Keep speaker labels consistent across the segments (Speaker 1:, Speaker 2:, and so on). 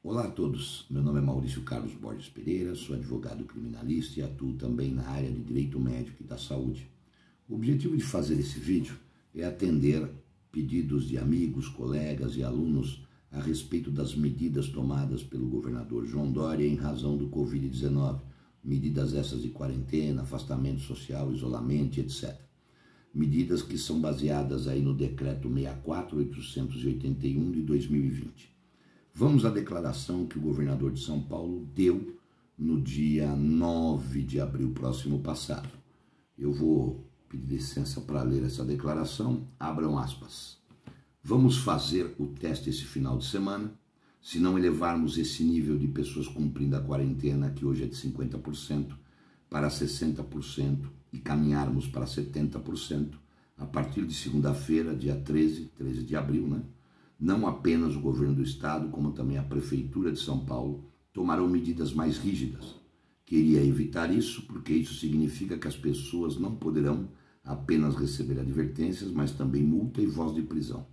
Speaker 1: Olá a todos, meu nome é Maurício Carlos Borges Pereira, sou advogado criminalista e atuo também na área de direito médico e da saúde. O objetivo de fazer esse vídeo é atender pedidos de amigos, colegas e alunos a respeito das medidas tomadas pelo governador João Dória em razão do Covid-19, medidas essas de quarentena, afastamento social, isolamento, etc. Medidas que são baseadas aí no decreto 64.881 de 2020. Vamos à declaração que o governador de São Paulo deu no dia 9 de abril próximo passado. Eu vou pedir licença para ler essa declaração. Abram aspas. Vamos fazer o teste esse final de semana. Se não elevarmos esse nível de pessoas cumprindo a quarentena, que hoje é de 50%, para 60% e caminharmos para 70%, a partir de segunda-feira, dia 13 de abril, né? Não apenas o governo do estado, como também a prefeitura de São Paulo, tomarão medidas mais rígidas. Queria evitar isso porque isso significa que as pessoas não poderão apenas receber advertências, mas também multa e voz de prisão.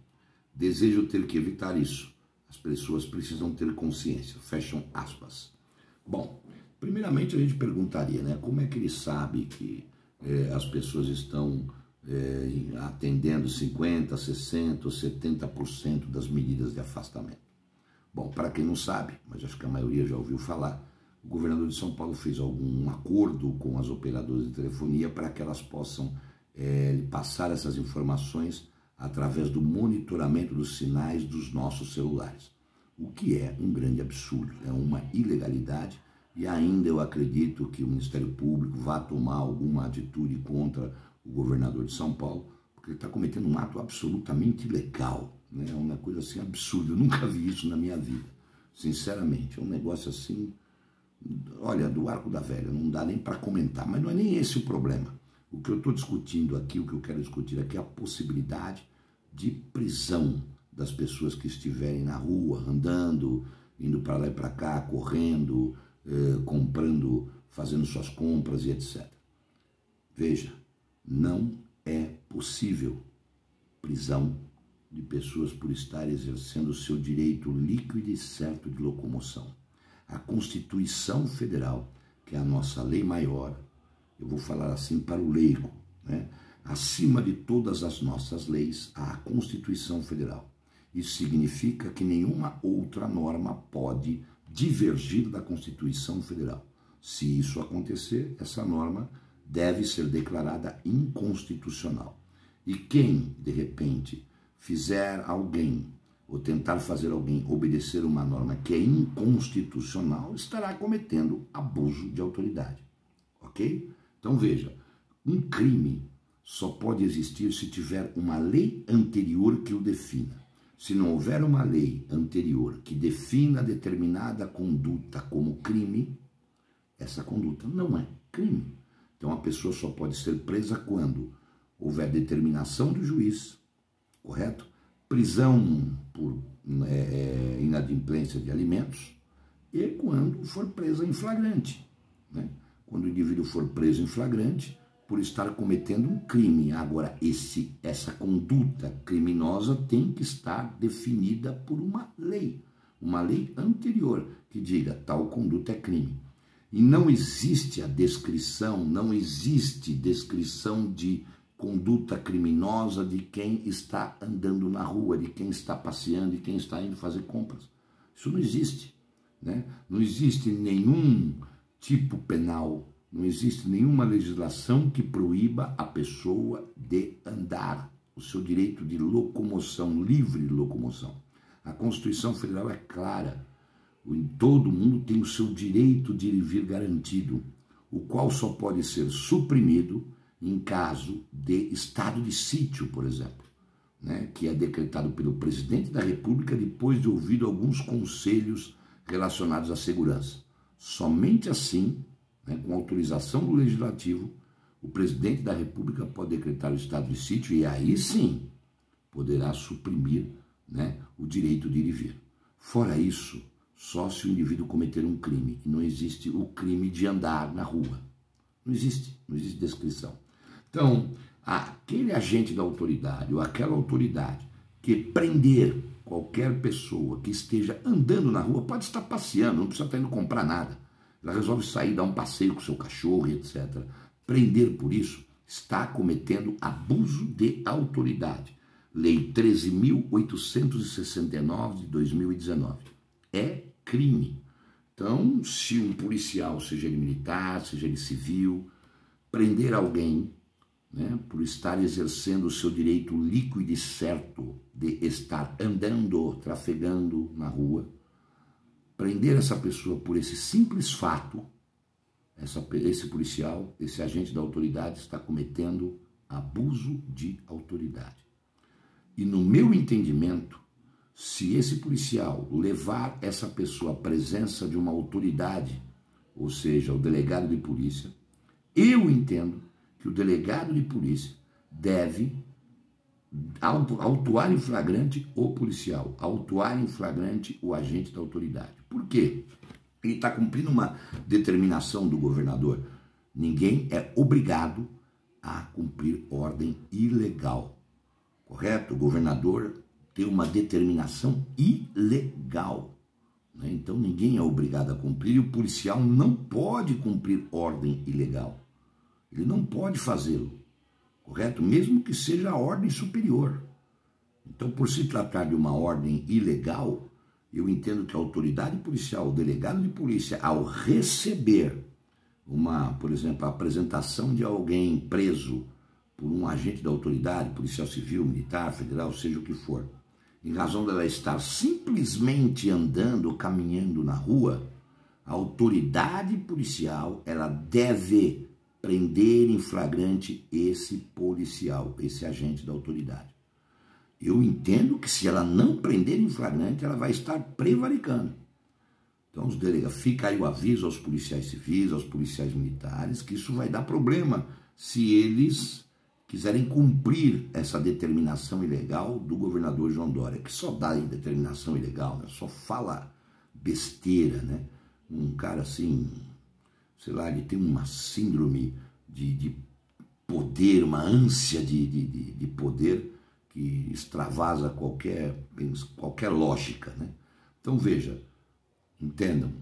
Speaker 1: Desejo ter que evitar isso. As pessoas precisam ter consciência. Fecham aspas. Bom, primeiramente a gente perguntaria, né? Como é que ele sabe que as pessoas estão atendendo 50%, 60% ou 70% das medidas de afastamento? Bom, para quem não sabe, mas acho que a maioria já ouviu falar, o governador de São Paulo fez algum acordo com as operadoras de telefonia para que elas possam passar essas informações através do monitoramento dos sinais dos nossos celulares, o que é um grande absurdo, é uma ilegalidade, e ainda eu acredito que o Ministério Público vá tomar alguma atitude contra o governador de São Paulo, porque ele está cometendo um ato absolutamente ilegal, né? É uma coisa assim absurda, eu nunca vi isso na minha vida, sinceramente, é um negócio assim, olha, do arco da velha, não dá nem para comentar, mas não é nem esse o problema. O que eu estou discutindo aqui, o que eu quero discutir aqui é a possibilidade de prisão das pessoas que estiverem na rua, andando, indo para lá e para cá, correndo, comprando, fazendo suas compras e etc. Veja, não é possível prisão de pessoas por estarem exercendo o seu direito líquido e certo de locomoção. A Constituição Federal, que é a nossa lei maior, eu vou falar assim para o leigo, né? Acima de todas as nossas leis, há a Constituição Federal. Isso significa que nenhuma outra norma pode divergir da Constituição Federal. Se isso acontecer, essa norma deve ser declarada inconstitucional. E quem, de repente, fizer alguém ou tentar fazer alguém obedecer uma norma que é inconstitucional, estará cometendo abuso de autoridade. Ok? Então veja, um crime só pode existir se tiver uma lei anterior que o defina. Se não houver uma lei anterior que defina determinada conduta como crime, essa conduta não é crime. Então a pessoa só pode ser presa quando houver determinação do juiz, correto? Prisão por inadimplência de alimentos e quando for presa em flagrante, né? Quando o indivíduo for preso em flagrante por estar cometendo um crime. Agora, essa conduta criminosa tem que estar definida por uma lei anterior que diga tal conduta é crime. E não existe a descrição, não existe descrição de conduta criminosa de quem está andando na rua, de quem está passeando, de quem está indo fazer compras. Isso não existe, né? Não existe nenhum tipo penal, não existe nenhuma legislação que proíba a pessoa de andar, o seu direito de locomoção, livre locomoção. A Constituição Federal é clara. Todo mundo tem o seu direito de ir e vir garantido, o qual só pode ser suprimido em caso de estado de sítio, por exemplo, né, que é decretado pelo presidente da República depois de ouvido alguns conselhos relacionados à segurança. Somente assim, né, com autorização do Legislativo, o presidente da República pode decretar o estado de sítio e aí sim poderá suprimir, né, o direito de ir e vir. Fora isso, só se o indivíduo cometer um crime. E não existe o crime de andar na rua. Não existe descrição. Então, aquele agente da autoridade ou aquela autoridade que prender qualquer pessoa que esteja andando na rua, pode estar passeando, não precisa estar indo comprar nada. Ela resolve sair, dar um passeio com o seu cachorro, etc. Prender por isso está cometendo abuso de autoridade. Lei 13.869 de 2019. É crime. Então, se um policial, seja ele militar, seja ele civil, prender alguém, né, por estar exercendo o seu direito líquido e certo de estar andando, trafegando na rua, prender essa pessoa por esse simples fato, esse policial, esse agente da autoridade está cometendo abuso de autoridade. E no meu entendimento, se esse policial levar essa pessoa à presença de uma autoridade, ou seja, o delegado de polícia, eu entendo que o delegado de polícia deve autuar em flagrante o policial, autuar em flagrante o agente da autoridade. Por quê? Ele está cumprindo uma determinação do governador. Ninguém é obrigado a cumprir ordem ilegal, correto? O governador tem uma determinação ilegal, né? Então ninguém é obrigado a cumprir e o policial não pode cumprir ordem ilegal. Ele não pode fazê-lo, correto? Mesmo que seja a ordem superior. Então, por se tratar de uma ordem ilegal, eu entendo que a autoridade policial, o delegado de polícia, ao receber por exemplo, a apresentação de alguém preso por um agente da autoridade, policial civil, militar, federal, seja o que for, em razão dela estar simplesmente andando, caminhando na rua, a autoridade policial, ela deve prender em flagrante esse policial, esse agente da autoridade. Eu entendo que se ela não prender em flagrante, ela vai estar prevaricando. Então, os delegados, fica aí o aviso aos policiais civis, aos policiais militares, que isso vai dar problema se eles quiserem cumprir essa determinação ilegal do governador João Dória, que só dá determinação ilegal, né? Só fala besteira, né? Um cara assim, sei lá, ele tem uma síndrome de poder, uma ânsia de poder que extravasa qualquer lógica, né? Então veja, entendam,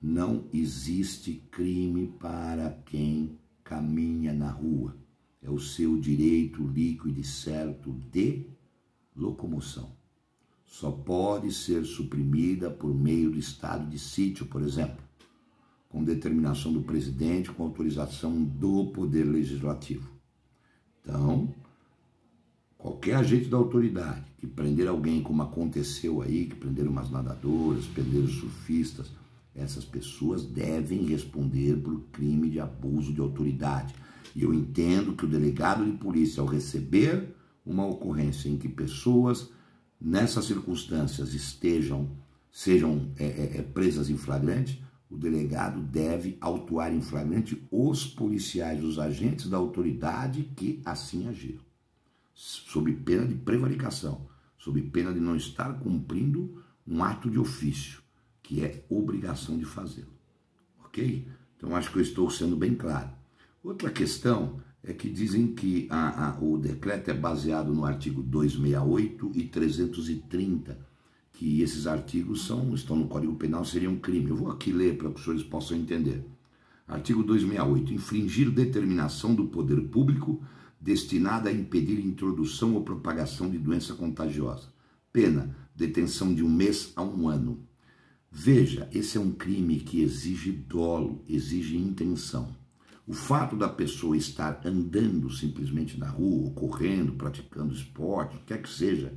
Speaker 1: não existe crime para quem caminha na rua. É o seu direito líquido e certo de locomoção. Só pode ser suprimida por meio do estado de sítio, por exemplo, com determinação do presidente, com autorização do Poder Legislativo. Então, qualquer agente da autoridade que prender alguém, como aconteceu aí, que prenderam umas nadadoras, prenderam surfistas, essas pessoas devem responder por crime de abuso de autoridade. E eu entendo que o delegado de polícia, ao receber uma ocorrência em que pessoas nessas circunstâncias sejam presas em flagrante, o delegado deve autuar em flagrante os policiais, os agentes da autoridade que assim agiram, sob pena de prevaricação, sob pena de não estar cumprindo um ato de ofício, que é obrigação de fazê-lo. Ok? Então acho que eu estou sendo bem claro. Outra questão é que dizem que o decreto é baseado no artigo 268 e 330, que esses artigos estão no Código Penal, seriam crime. Eu vou aqui ler para que os senhores possam entender. Artigo 268. Infringir determinação do poder público destinada a impedir introdução ou propagação de doença contagiosa. Pena, detenção de 1 mês a 1 ano. Veja, esse é um crime que exige dolo, exige intenção. O fato da pessoa estar andando simplesmente na rua, correndo, praticando esporte, o que quer que seja,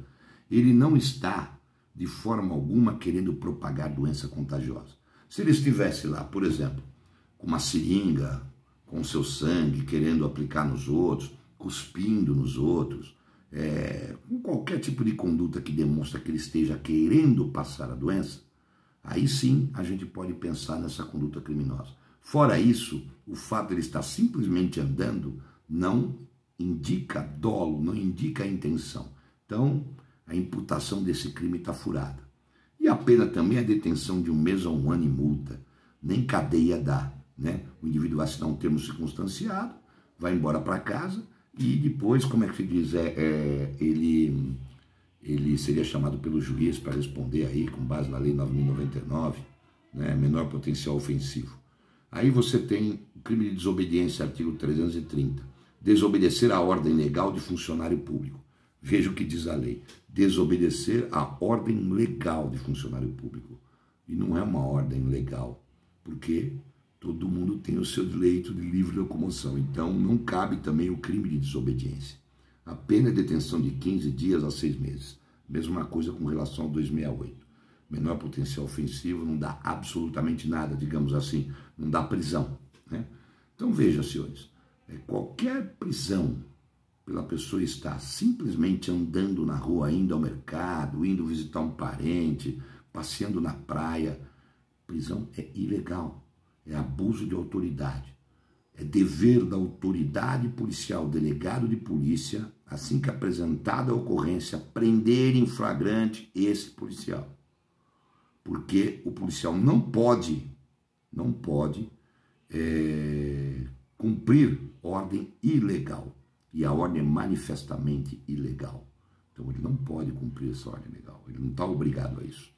Speaker 1: ele não está de forma alguma querendo propagar doença contagiosa. Se ele estivesse lá, por exemplo, com uma seringa, com seu sangue, querendo aplicar nos outros, cuspindo nos outros, com qualquer tipo de conduta que demonstra que ele esteja querendo passar a doença, aí sim a gente pode pensar nessa conduta criminosa. Fora isso, o fato de ele estar simplesmente andando não indica dolo, não indica intenção. Então, a imputação desse crime está furada. E a pena também é a detenção de 1 mês a 1 ano e multa. Nem cadeia dá, né? O indivíduo vai assinar um termo circunstanciado, vai embora para casa e depois, como é que se diz, ele seria chamado pelo juiz para responder aí, com base na lei 9.099, né, menor potencial ofensivo. Aí você tem o crime de desobediência, artigo 330, desobedecer à ordem legal de funcionário público. Veja o que diz a lei, desobedecer à ordem legal de funcionário público. E não é uma ordem legal, porque todo mundo tem o seu direito de livre locomoção, então não cabe também o crime de desobediência. A pena é detenção de 15 dias a 6 meses. Mesma coisa com relação ao 268. Menor potencial ofensivo, não dá absolutamente nada, digamos assim, não dá prisão, né? Então veja, senhores, qualquer prisão pela pessoa estar simplesmente andando na rua, indo ao mercado, indo visitar um parente, passeando na praia, prisão é ilegal, é abuso de autoridade. É dever da autoridade policial, delegado de polícia, assim que apresentada a ocorrência, prender em flagrante esse policial. Porque o policial não pode cumprir ordem ilegal. E a ordem é manifestamente ilegal. Então ele não pode cumprir essa ordem legal, ele não está obrigado a isso.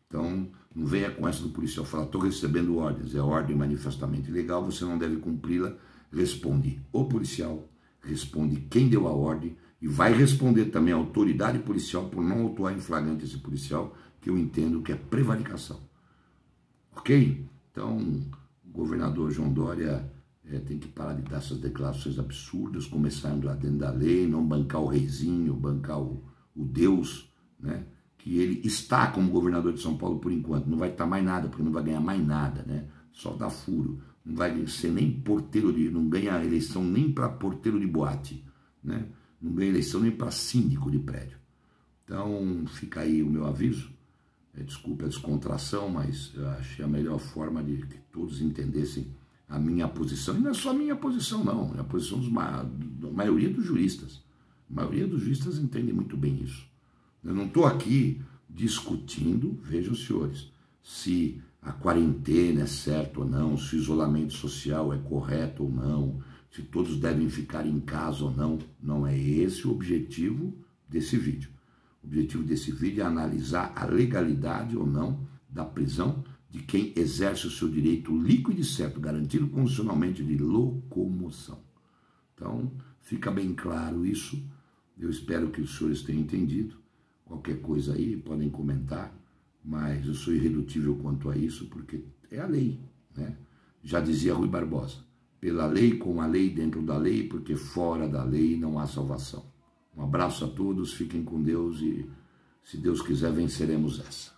Speaker 1: Então não venha com essa do policial falar, estou recebendo ordens, é ordem manifestamente ilegal, você não deve cumpri-la. Responde o policial, responde quem deu a ordem e vai responder também a autoridade policial por não autuar em flagrante esse policial, que eu entendo que é prevaricação. Ok? Então o governador João Dória tem que parar de dar essas declarações absurdas, começar a andar dentro da lei, não bancar o reizinho, bancar o Deus, né? Que ele está como governador de São Paulo por enquanto, não vai estar mais nada, porque não vai ganhar mais nada, né? Só dá furo, não vai ser nem porteiro não ganha eleição nem para porteiro de boate, né? Não ganha eleição nem para síndico de prédio. Então fica aí o meu aviso, desculpe a descontração, mas eu achei a melhor forma de que todos entendessem a minha posição, e não é só a minha posição não, é a posição da maioria dos juristas. A maioria dos juristas entende muito bem isso. Eu não estou aqui discutindo, vejam senhores, se a quarentena é certa ou não, se o isolamento social é correto ou não, se todos devem ficar em casa ou não. Não é esse o objetivo desse vídeo. O objetivo desse vídeo é analisar a legalidade ou não da prisão de quem exerce o seu direito líquido e certo, garantido constitucionalmente, de locomoção. Então, fica bem claro isso. Eu espero que os senhores tenham entendido. Qualquer coisa aí, podem comentar, mas eu sou irredutível quanto a isso, porque é a lei, né? Já dizia Rui Barbosa, pela lei, com a lei, dentro da lei, porque fora da lei não há salvação. Um abraço a todos, fiquem com Deus e, se Deus quiser, venceremos essa.